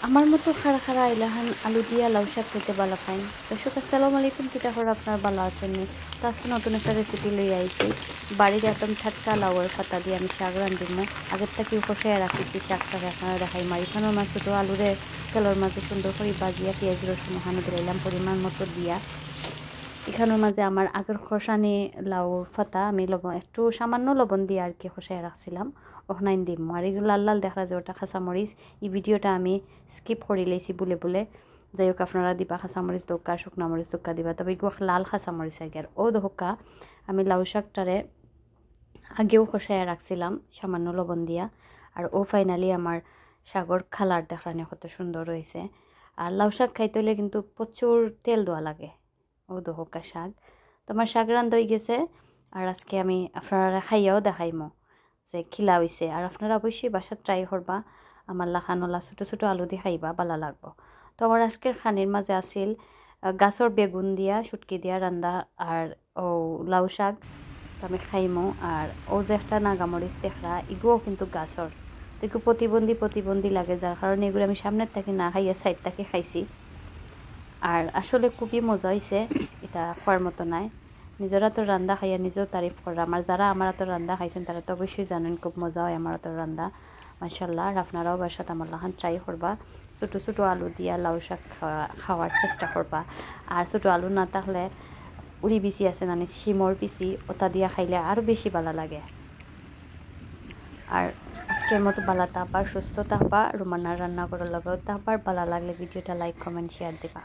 আমার মতো খাড়া খাড়া ইলাহান আলু দিয়া লাউ শাক খেতে ভালো পাই। দর্শক আসসালামু আলাইকুম, কিতা করে আপনার ভালো আছেন নি? তো আজকে নতুন একটা রেসিপি লই আইছি। বাড়ির একদম টাটকা লাউয়ের পাতা দিয়ে আমি শাক রাঁধিমু। আগের থেকে কষাইয়া রাখিছি শাকটাকে আপনারা দেখাই মারিখানোর মাছ তো আলুরে তেলের মাঝে সুন্দর করে বাজিয়া পেঁয়াজ রসুন হানো দিলাম পরিমাণ মতো দিয়া। এখানের মাঝে আমার আগের খসানি লাউ ফাতা আমি লবণ একটু সামান্য লবণ দিয়ে আর কি খসাই রাখছিলাম ওখানে দিম। আর এগুলো লাল লাল দেখা যায় ওটা খাঁচামরিচ। এই ভিডিওটা আমি স্কিপ করে লেছি বলে বলে, যাই হোক আপনারা দিবা খাঁচামরিচ দোকা শুকনা মরিচ দোকা দিবা, তবে এগুলো লাল খাঁচামরিচ আগে। আর ও দোকা আমি লাউ শাকটারে আগেও খসাই রাখছিলাম সামান্য লবণ দিয়া। আর ও ফাইনালি আমার শাকর খালার দেখানো কত সুন্দর হয়েছে। আর লাউ শাক খাইতে হলে কিন্তু প্রচুর তেল দেওয়া লাগে। ও দোহকা শাক তোমার শাক রান্ধ হয়ে গেছে। আর আজকে আমি আপনারা খাইয়াও দেখাইমো যে খিলা হয়েছে। আর আপনারা অবশ্যই বাসাত ট্রাই করবা, আমার লাখানলা ছোটো ছোটো আলু দিয়ে খাইবা ভালো লাগবো। তো আমার আজকের খানির মাঝে আছিল গাছর বেগুন দিয়া শুটকি দিয়া রান্দা আর ও লাউ শাক তো আমি খাইমো। আর ও যে একটা নাগামরিচ দেখরা এগুলো কিন্তু গাছর, তো এগুলো প্রতিবন্ধী লাগে, যার কারণে এগুলো আমি সামনের থেকে না খাইয়া সাইড থেকে খাইছি। আর আসলে খুবই মজা হয়েছে, এটা খাওয়ার মতো নাই। নিজেরা তো রান্না খাইয়া নিজেও তারিফ করা। আমার যারা আমার তো রান্না খাইছেন তারা তো অবশ্যই জানেন খুব মজা হয় আমার তো রান্না, মাশাল্লাহ। আর আপনারাও বাসাত আমার লাহান ট্রাই করবা, ছোটো ছোটো আলু দিয়া লাউ শাক খাওয়ার চেষ্টা করবা। আর ছোটো আলু না থাকলে উড়ি বিচি আছে মানে শিমর বিচি ওটা দিয়া খাইলে আরও বেশি ভালো লাগে। আর আজকের মতো ভালো থাকবা, সুস্থ থাকবা, রুমান্নার রান্না করার লগে থাকবার। ভালো লাগলে ভিডিওটা লাইক কমেন্ট শেয়ার দিবা।